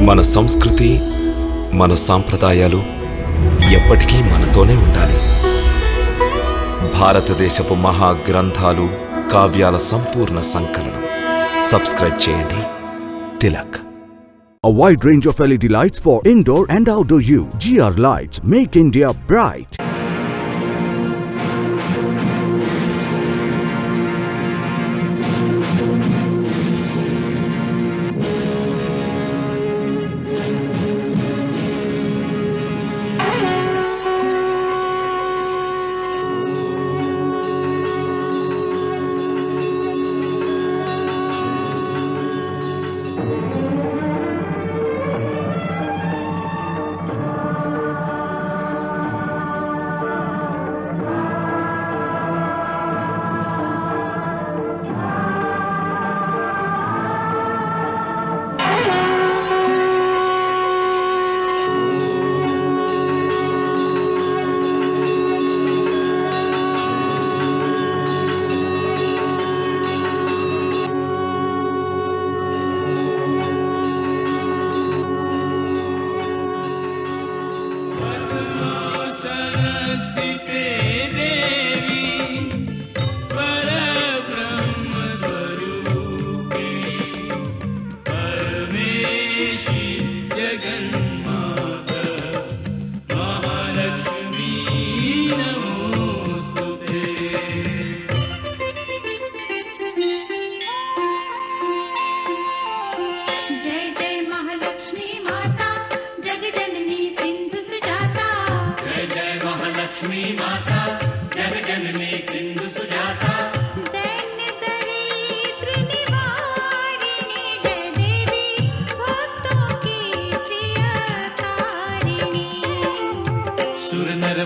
మన సంస్కృతి, మన సాంప్రదాయాలు ఎప్పటికీ మనతోనే ఉండాలి. భారతదేశపు మహా గ్రంథాలు, కావ్యాల సంపూర్ణ సంకలనం. సబ్స్క్రైబ్ చేయండి. Tilak. A wide range of LED lights for indoor and outdoor use. GR Lights make India bright.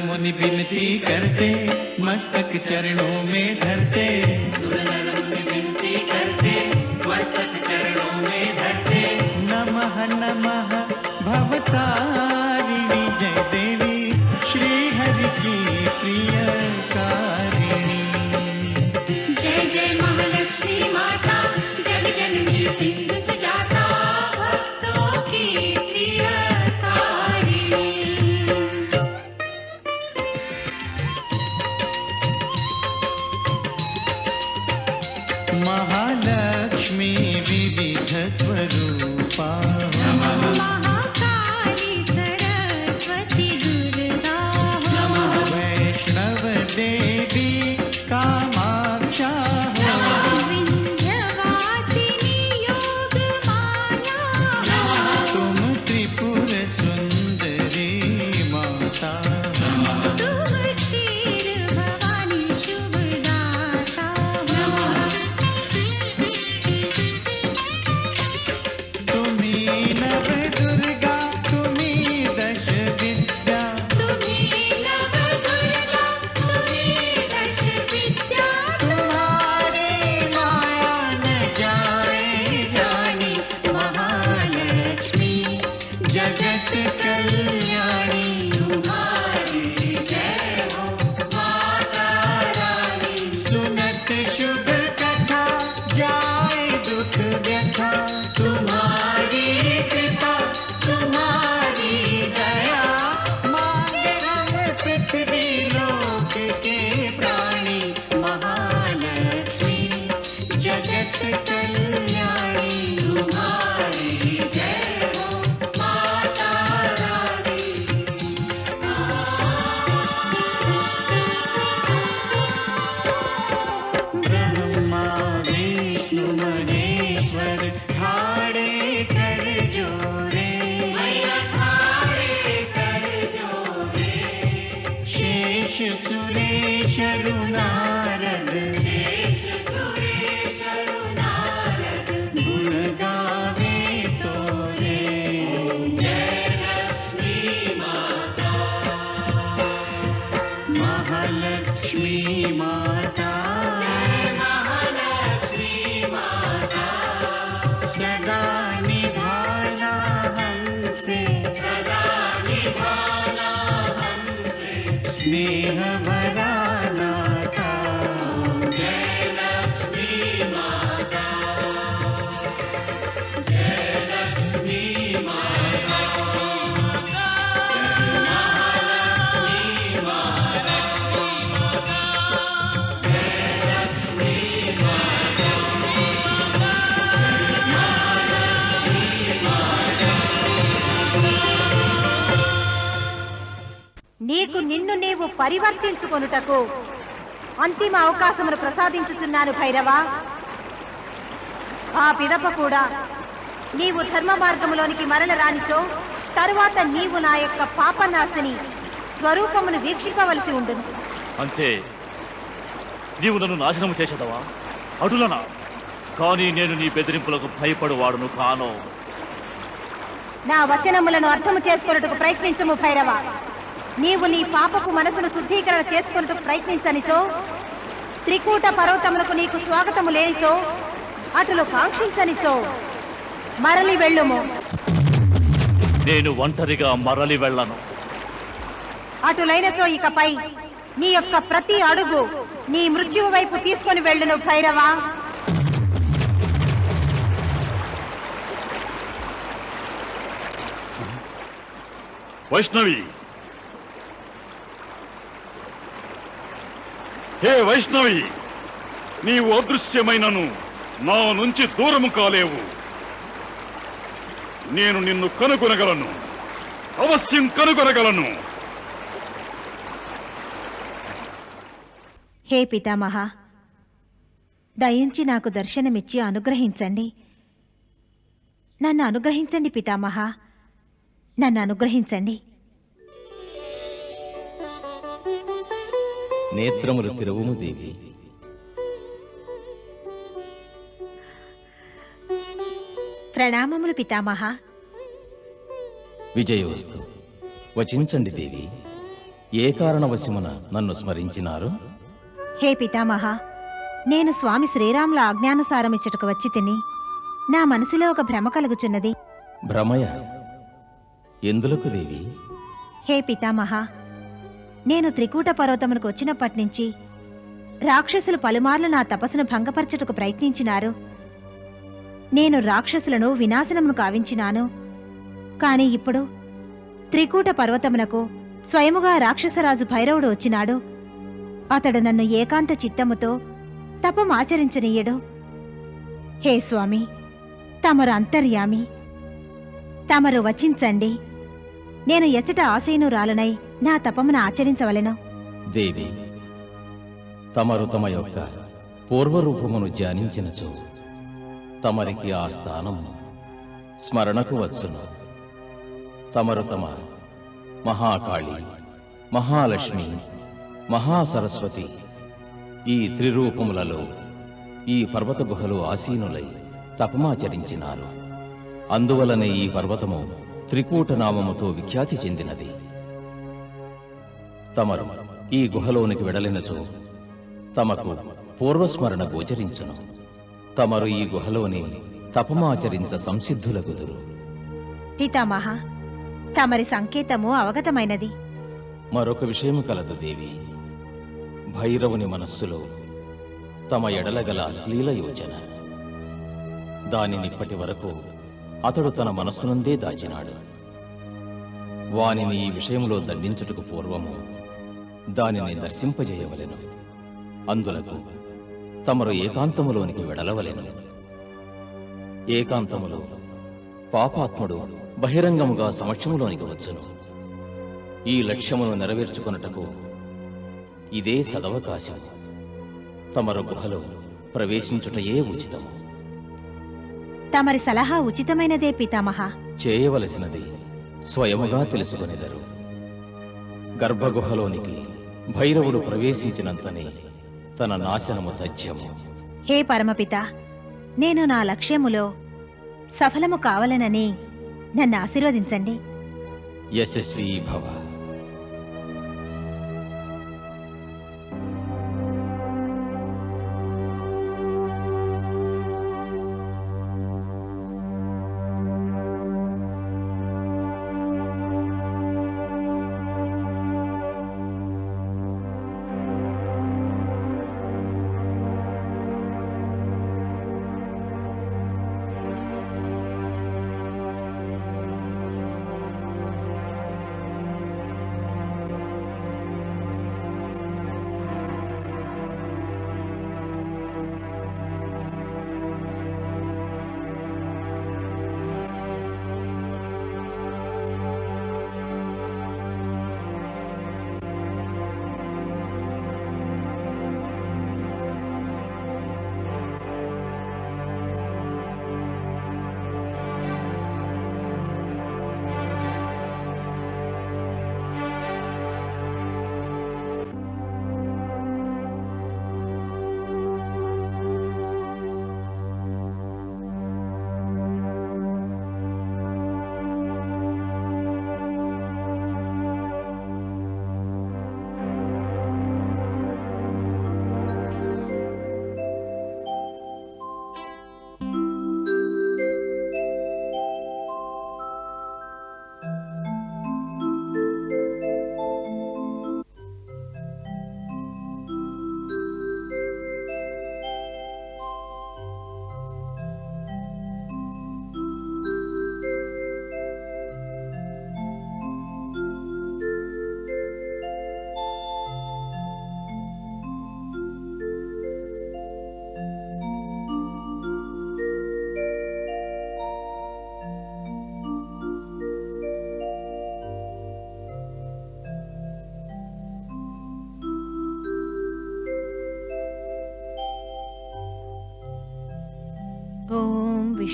मुनि विनती करते मस्तक चरणों में धरते, सुर नर मुनि विनती करते मस्तक चरणों में धरते। नमः नमः भवतारिणी जय देवी श्री हरि की प्रियकारिणी। जय जय महालक्ष्मी माता जग जननी सिंधु सुजाता भक्तों की प्रियकारिणी। महालक्ष्मी विविध स्वरूपा, महाकाली सरस्वती दुर्गा, वैष्णव देवी कामाक्षा, विंध्यवासिनी योग माया, तुम त्रिपुर सुंदरी माता, तुम क्षीर भवानी शुभदाता। तुम्ही नव दुर्गा तुम्ही दश विद्या, तुम्ही नव दुर्गा तुम्ही दश विद्या, तुम्हारी माया न जाए जानी। महालक्ष्मी जगत कल्याणी तुम्हारी जय हो माता रानी। सुनत शुभ कथा जाए दुख व्यथा, तुम्हारी कृपा तुम्हारी दया। मांगे हम पृथ्वी लोक के प्राणी, महालक्ष्मी जगत कल्याणी तुम्हारी जय हो माता रानी। ब्रह्मा विष्णु महेश्वर ठाड़े कर जोरे, शेष सुरेश नारद गुण गावे तोरे। महालक्ष्मी माता सदा निभाना हमसे, स्नेह भरा नाता। जय लक्ष्मी माता, जय लक्ष्मी माता। పరివర్తించుకొనుటకు అంతిమ అవకాశమును ప్రసాదించుచున్నాను భైరవ. ఆ పిదప కూడా నీవు ధర్మ మార్గములోనికి మరల రానిచో తరువాత నీవు నా యొక్క పాపనాశిని స్వరూపమును వీక్షింపవలసి ఉండును. అంటే నీవు నన్ను నాశనము చేసేదవా? అటులనా? కానీ నేను నీ బెదిరింపులకు భయపడువాడును కాను. నా వచనములను అర్థము చేసుకొనుటకు ప్రయత్నించము భైరవ. నీవు నీ పాపపు మనసును శుద్ధీకరణ చేసుకొనుటకు ప్రయత్నించనిచో త్రికూట పర్వతములకు నీకు స్వాగతము లేనిచో అటులు కాంక్షించనిచో మరలి వెళ్ళుము. నేను ఒంటరిగా మరలి వెళ్ళను. అటులైనచో ఇకపై నీ యొక్క ప్రతి అడుగు నీ మృత్యువు వైపు తీసుకొని వెళ్ళును భైరవ. వైష్ణవి, హే వైష్ణవి, నీవు అదృశ్యమైనను నా నుంచి దూరము కాలేవు. నేను నిన్ను కనుగొనగలను, అవశ్యం కనుగొనగలను. హే పితామహ, దయించి నాకు దర్శనమిచ్చి అనుగ్రహించండి. నన్ను అనుగ్రహించండి పితామహ, నన్ను అనుగ్రహించండి. నేత్రములు తెరవుము దేవి. ప్రణామములు పితామహ. విజయోస్తు. వచించండి దేవి, ఏ కారణవశమున నన్ను స్మరించినారు? హే పితామహ, నేను స్వామి శ్రీరాముల ఆజ్ఞానుసారమిచ్చటకు వచ్చి తిని నా మనసులో ఒక భ్రమ కలుగుచున్నది. భ్రమయ ఎందులకు దేవి? హే పితామహ, నేను త్రికూట పర్వతమునకు వచ్చినప్పటినుంచి రాక్షసులు పలుమార్లు నా తపస్సును భంగపరచుటకు ప్రయత్నించినారు. నేను రాక్షసులను వినాశనమును కావించినాను. కాని ఇప్పుడు త్రికూట పర్వతమునకు స్వయముగా రాక్షసరాజు భైరవుడు వచ్చినాడు. అతడు నన్ను ఏకాంత చిత్తముతో తపమాచరించనీయడు. హే స్వామి, తమరు అంతర్యామి, తమరు వచించండి. నేను ఎచ్చట ఆసీనురాలనై నా తపమును ఆచరించవలెను. దేవి, తమరు తమ యొక్క పూర్వరూపమును ధ్యానించినచో తమరికి ఆ స్థానము స్మరణకు వచ్చును. తమరు తమ మహాకాళి, మహాలక్ష్మి, మహాసరస్వతి ఈ త్రిరూపములలో ఈ పర్వత గుహలో ఆసీనులై తపమాచరించినారు. అందువలనే ఈ పర్వతము త్రికూట నామముతో విఖ్యాతి చెందినది. తమరు ఈ గుహలోనికి వెడలినచో తమకు పూర్వస్మరణ గోచరించును. తమరు ఈ గుహలోని తపమాచరించ సంసిద్ధులగుదురు. పితామహ, తమరి సంకేతము అవగతమైనది. మరొక విషయము కలదు దేవి. భైరవుని మనస్సులో తమ ఎడలగల అశ్లీల యోచన. దానినిప్పటి వరకు అతడు తన మనస్సునందే దాచినాడు. వానిని ఈ విషయంలో దండించుటకు పూర్వము దానిని దర్శింపజేయవలెను. అందులకు తమరు ఏకాంతములోనికి వెడలవలెను. ఏకాంతములో పాపాత్ముడు బహిరంగముగా సమక్షములోనికి వచ్చును. ఈ లక్ష్యమును నెరవేర్చుకొనుటకు ఇదే సదవకాశం. తమరు గుహలో ప్రవేశించుటయే ఉచితము. తమరి సలహా ఉచితమైనదే పితామహ. చేయవలసినది స్వయముగా తెలుసుకొనెదరు. గర్భగుహలోనికి భైరవుడు ప్రవేశించినంతనే తన నాశనము తథ్యము. హే పరమపిత, నేను నా లక్ష్యములో సఫలము కావాలనని నన్ను ఆశీర్వదించండి. యశస్వీ భవ.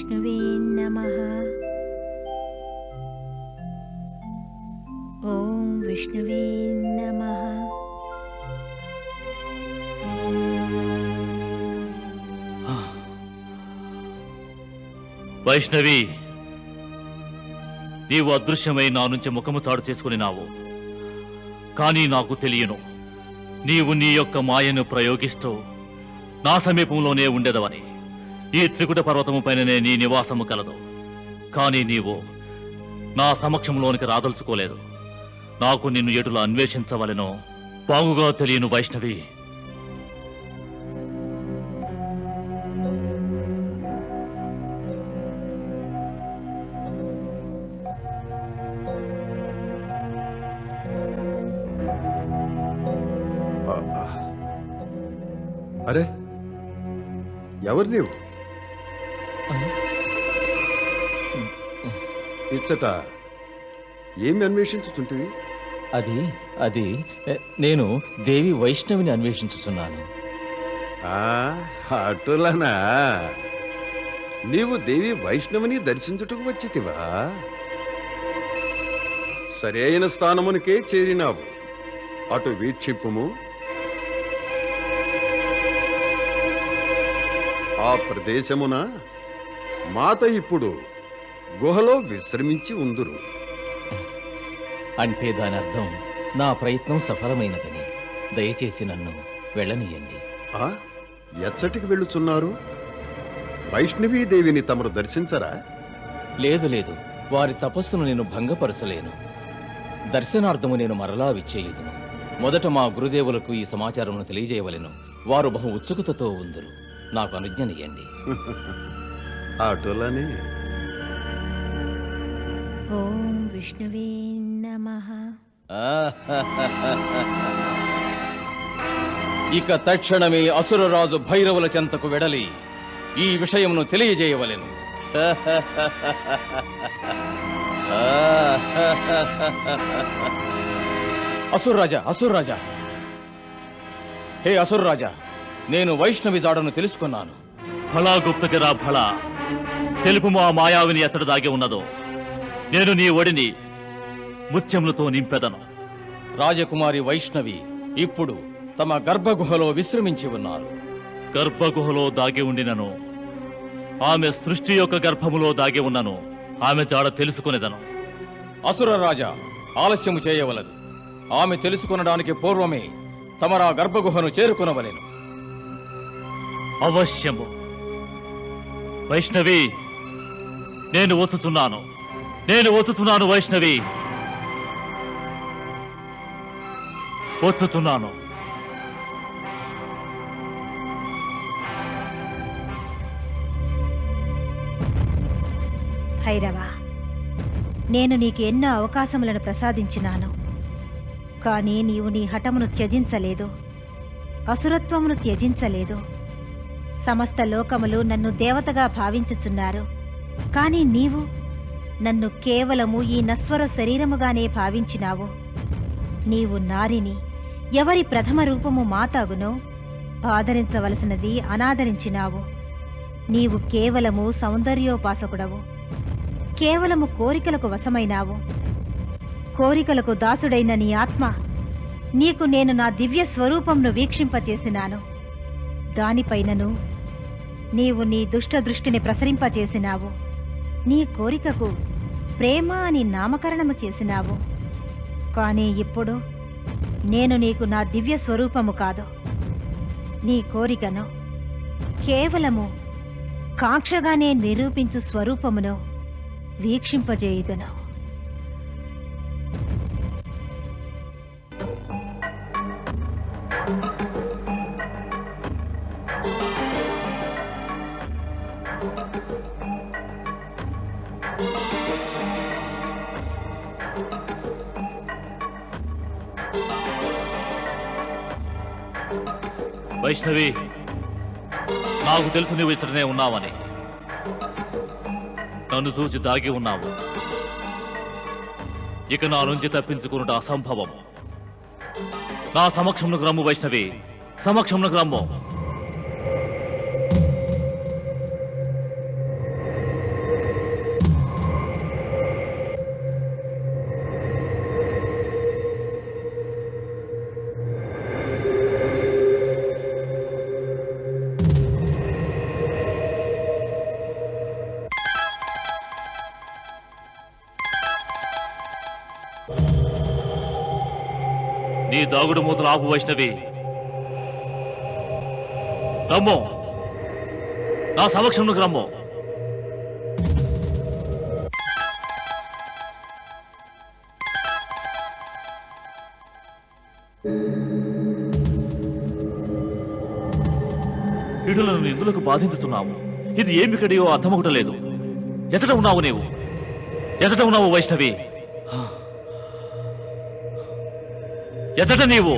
విష్ణువే నమః. ఓం విష్ణువే నమః. వైష్ణవి, నీవు అదృశ్యమై నా నుంచి ముఖము చాటు చేసుకునినావు. కానీ నాకు తెలియను, నీవు నీ యొక్క మాయను ప్రయోగిస్తూ నా సమీపంలోనే ఉండేదవని. ఈ త్రికుట పర్వతము పైననే నీ నివాసము కలదు. కానీ నీవు నా సమక్షంలోనికి రాదలుచుకోలేదు. నాకు నిన్ను ఎటులా అన్వేషించవలెనో బాగుగా తెలియను వైష్ణవి. అరే, ఎవరు నీవు? ఇచ్చట ఏమి అన్వేషించుతుంటివి? అది అది నేను దేవి వైష్ణవిని అన్వేషించుచున్నాను. అటులనా? నీవు దేవి వైష్ణవిని దర్శించుటకు వచ్చితివా? సరైన స్థానమునికే చేరినావు. అటు వీక్షిప్పుము. ఆ ప్రదేశమున మాత ఇప్పుడు గుహలో విశ్రమించి ఉందురు. అంటే దాని అర్థం నా ప్రయత్నం సఫలమైనదని. దయచేసి నన్ను వెళ్ళనీయండి. ఎచ్చటికి వెళ్ళుచున్నారు? వైష్ణవీదేవిని తమరు దర్శించరా? లేదు లేదు, వారి తపస్సును నేను భంగపరచలేను. దర్శనార్థము నేను మరలా విచ్చేయుదును. మొదట మా గురుదేవులకు ఈ సమాచారమును తెలియజేయవలెను. వారు బహు ఉత్సుకతతో ఉందరు. నాకు అనుజ్ఞనియండి. అటులనే. ఓం విష్ణువే నమః. ఇక తక్షణమే అసురరాజు భైరవుల చెంతకు వెడలి ఈ విషయమును తెలియజేయవలెను. అసుర్రాజా, అసుర్రాజా, హే అసుర్రాజా, నేను వైష్ణవి జాడను తెలుసుకున్నాను. ఫలా గుప్తచరా ఫలా, తెలుపు మా మాయావిని ఎచ్చట దాగి ఉన్నదో. నేను నీ ఒడిని ముత్యములతో నింపెదను. రాజకుమారి వైష్ణవి ఇప్పుడు తమ గర్భగుహలో విశ్రమించి ఉన్నారు. గర్భగుహలో దాగి ఉండినను, ఆమె సృష్టి యొక్క గర్భములో దాగి ఉన్నను ఆమె జాడ తెలుసుకునేదను. అసుర రాజా, ఆలస్యము చేయవలదు. ఆమె తెలుసుకొనడానికి పూర్వమే తమరా గర్భగుహను చేరుకునవలెను. అవశ్యము. వైష్ణవి, నేను ఒత్తుతున్నాను, నేను ఒత్తుతున్నాను వైష్ణవి, ఒత్తుతున్నాను. భైరవ, నేను నీకు ఎన్నో అవకాశములను ప్రసాదించినాను. కానీ నీవు నీ హఠమును త్యజించలేదు, అసురత్వమును త్యజించలేదు. సమస్త లోకములు నన్ను దేవతగా భావించుచున్నారు. కానీ నీవు నన్ను కేవలము ఈ నశ్వర శరీరముగానే భావించినావు. నీవు నారిని, ఎవరి ప్రథమ రూపము మాతాగునో ఆదరించవలసినది అనాదరించినావు. నీవు కేవలము సౌందర్యోపాసకుడవు. కేవలము కోరికలకు వశమైనావు. కోరికలకు దాసుడైన నీ ఆత్మ, నీకు నేను నా దివ్య స్వరూపంను వీక్షింపచేసినాను. దానిపైనను నీవు నీ దుష్ట దృష్టిని ప్రసరింపచేసినావు. నీ కోరికకు ప్రేమ అని నామకరణము చేసినావు. కానీ ఇప్పుడు నేను నీకు నా దివ్య స్వరూపము కాదు, నీ కోరికను కేవలము కాంక్షగానే నిరూపించు స్వరూపమును వీక్షింపజేయుదును. వైష్ణవి, నాకు తెలుసు నువ్వు ఇతడనే ఉన్నావని. నన్ను చూచి దాగి ఉన్నావు. ఇక నా నుంచి తప్పించుకున్నట అసంభవం. నా సమక్షంలో రమ్ము వైష్ణవి, సమక్షంలో రమ్ము. నీ దాగుడు మూతలు ఆపు వైష్ణవి. రమ్మో, నా సమక్షంలోకి రమ్మో. ఇడులను ఎందులకు బాధించుతున్నావు? ఇది ఏమి కడియో అర్థమొకట లేదు. ఎతట ఉన్నావు నీవు? ఎతట ఉన్నావు వైష్ణవి? ఎతట నీవు?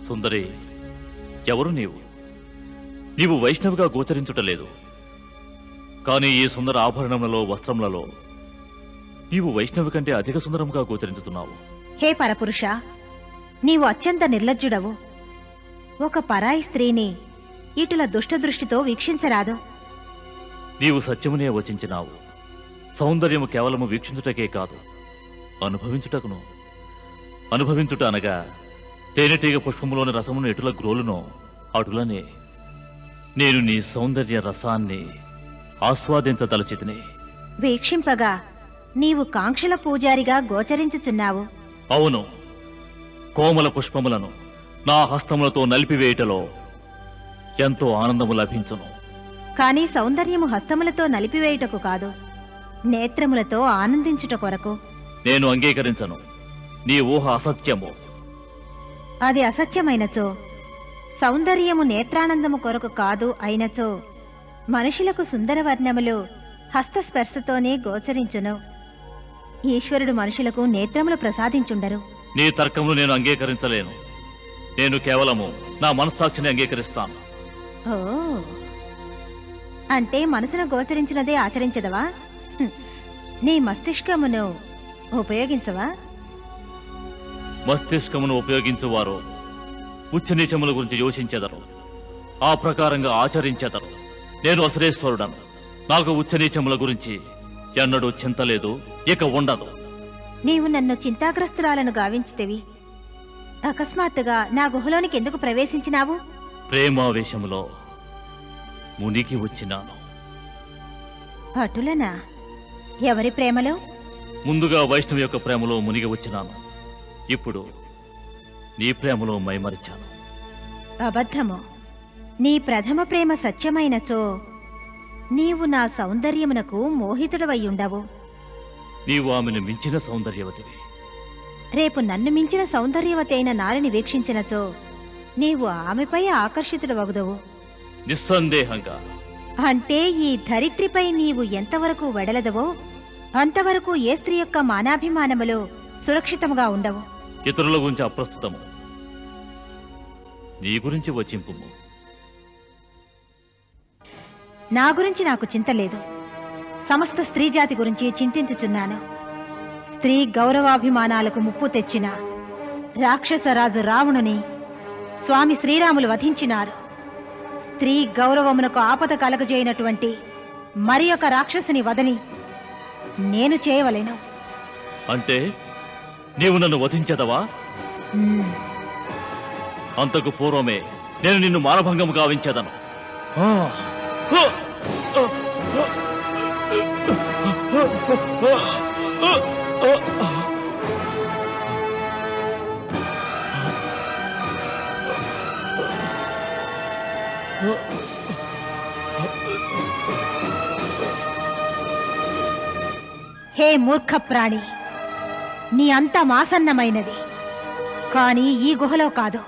సుందరి, ఎవరు నీవు? నీవు వైష్ణవిగా గోచరించుటలేదు. కానీ ఈ సుందర ఆభరణములలో, వస్త్రములలో నీవు వైష్ణవి కంటే అధిక సుందరముగా గోచరించుతున్నావు. హే పరపురుష, నీవు అత్యంత నిర్లజ్జుడవు. ఒక పరాయి స్త్రీని ఇటుల దుష్టదృష్టితో వీక్షించరాదు. నీవు సత్యమునే వచించినావు. సౌందర్యము కేవలము వీక్షించుటకే కాదు, అనుభవించుటకును. అనుభవించుట అనగా తేనెటీగ పుష్పములోని రసమును ఎటుల గ్రోలునో అటులనే నేను నీ సౌందర్య రసాన్ని ఆస్వాదించదలచితిని. వీక్షింపగా నీవు కాంక్షల పూజారిగా గోచరించుచున్నావు. అవును, కోమల పుష్పములను నా హస్తములతో నలిపివేయటలో ఎంతో ఆనందము లభించును. కాని సౌందర్యము హస్తములతో నలిపివేయుటకు కాదు, నేత్రములతో ఆనందించుట కొరకు. నేను అంగీకరించను. నీ ఊహ అసత్యము. అది అసత్యమైనచో, సౌందర్యము నేత్రానందము కొరకు కాదు అయినచో, మనుషులకు సుందరవర్ణములు హస్తస్పర్శతోనే గోచరించును. ఈశ్వరుడు మనుషులకు నేత్రములు ప్రసాదించుండరు. నీ తర్కములు నేను అంగీకరించలేను. నేను కేవలము నా మనస్సాక్షిని అంగీకరిస్తాను. ఓ, అంటే మనసును గోచరించినదే ఆచరించదవా? నీ మస్తిష్కమును ఉపయోగించవా? మస్తిష్కమును ఉపయోగించువారు ఉచ్చనీచముల గురించి యోచించెదరు, ఆ ప్రకారంగా ఆచరించెదరు. నేను అసురేశ్వరుడను. నాకు ఉచ్చనీచముల గురించి ఎన్నడూ చింతలేదు, ఇక ఉండదు. నీవు నన్ను చింతాగ్రస్తురాలను గావించితివి. అకస్మాత్తుగా నా గుహలోనికి ఎందుకు ప్రవేశించినావు? ప్రేమావేశములో మునిగి వచ్చినాను. అటులనా? ఎవరి ప్రేమలో? ముందుగా వైష్ణవి యొక్క ప్రేమలో మునిగి వచ్చినాను. ఇప్పుడు నీ ప్రేమలో మైమరిచాను. అబద్ధము. నీ ప్రథమ ప్రేమ సత్యమైనచో నీవు నా సౌందర్యమునకు మోహితుడవయ్యుండవు. నీవు ఆమెను మించిన సౌందర్యవతివి. రేపు నన్ను మించిన సౌందర్యవతి అయిన నారిని వీక్షించినచో నీవు ఆమెపై ఆకర్షితుడవగుదవు. నిస్సందేహంగా. అంటే ఈ ధరిత్రిపై నీవు ఎంతవరకు వెడలదవో అంతవరకు ఏ స్త్రీ యొక్క మానాభిమానములు సురక్షితముగా ఉండవు. ఇతరుల గురించి అప్రస్తుతము, నీ గురించి వచింపు. నా గురించి నాకు చింత లేదు. సమస్త స్త్రీ జాతి గురించి చింతించుచున్నాను. స్త్రీ గౌరవాభిమానాలకు ముప్పు తెచ్చిన రాక్షసరాజు రావణుని స్వామి శ్రీరాములు వధించినారు. స్త్రీ గౌరవమునకు ఆపద కలగజేయనటువంటి మరి ఒక రాక్షసుని వదని నేను చేయవలెను. అంటే నీవు నన్ను వధించదవా? అంతకు పూర్వమే నేను నిన్ను మానభంగము గావించదను. హే మూర్ఖ ప్రాణి, నీ అంతం ఆసన్నమైనది. కానీ ఈ గుహలో కాదు.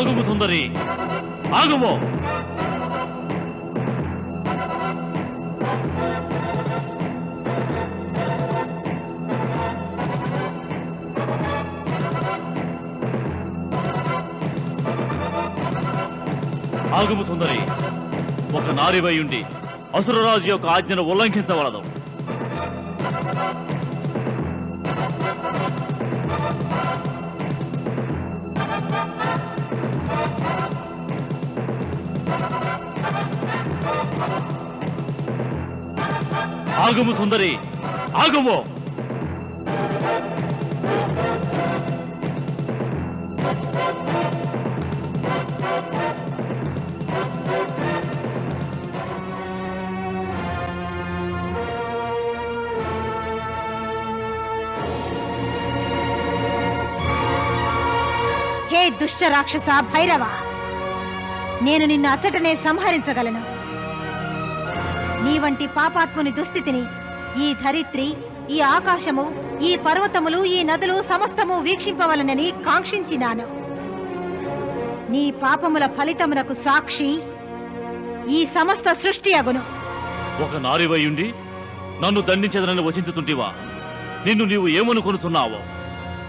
ఆగుము సుందరి, ఆగుము. ఆగుము సుందరి, ఒక నారివై ఉండి అసురరాజు యొక్క ఆజ్ఞను ఉల్లంఘించవలదు. ఆగుము సుందరి, ఆగుము. హే దుష్ట రాక్షస భైరవ, నేను నిన్ను అచ్చటనే సంహరించగలను. నీ వంటి పాపాత్ముని దుస్థితిని ఈ ధరిత్రి, ఈ ఆకాశము, ఈ పర్వతములు, ఈ నదులు సమస్తము వీక్షింపవలనని కాంక్షించినాను. నీ పాపముల ఫలితమునకు సాక్షి ఈ సమస్త సృష్టి అగును. ఒక నారివై ఉండి నన్ను దండించదనని వచించుతుంటివా? నిన్ను నీవు ఏమనుకొనుచున్నావో?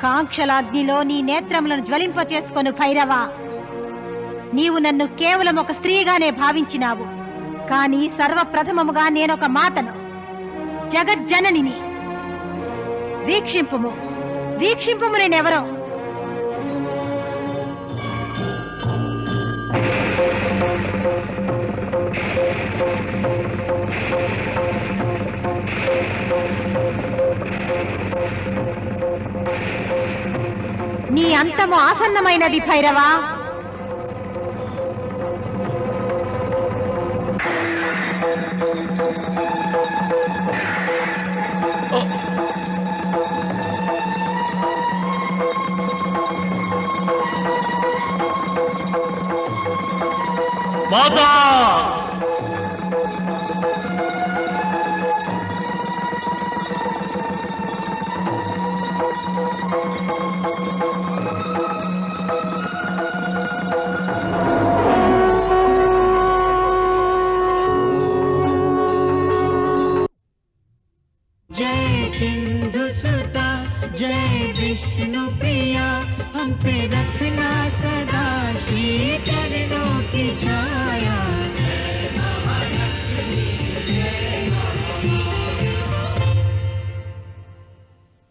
కాంక్షలాగ్నిలో నీ నేత్రములను జ్వలింపచేసుకొను భైరవ. నీవు నన్ను కేవలం ఒక స్త్రీగానే భావించినావు, కాని సర్వప్రథమముగా నేనొక మాతను, జగజ్జననిని. వీక్షింపుము, వీక్షింపుము నేనెవరో. నీ అంతము ఆసన్నమైనది భైరవా. మాతా! जय सिंधु सुता, जय विष्णु प्रिया, हम पे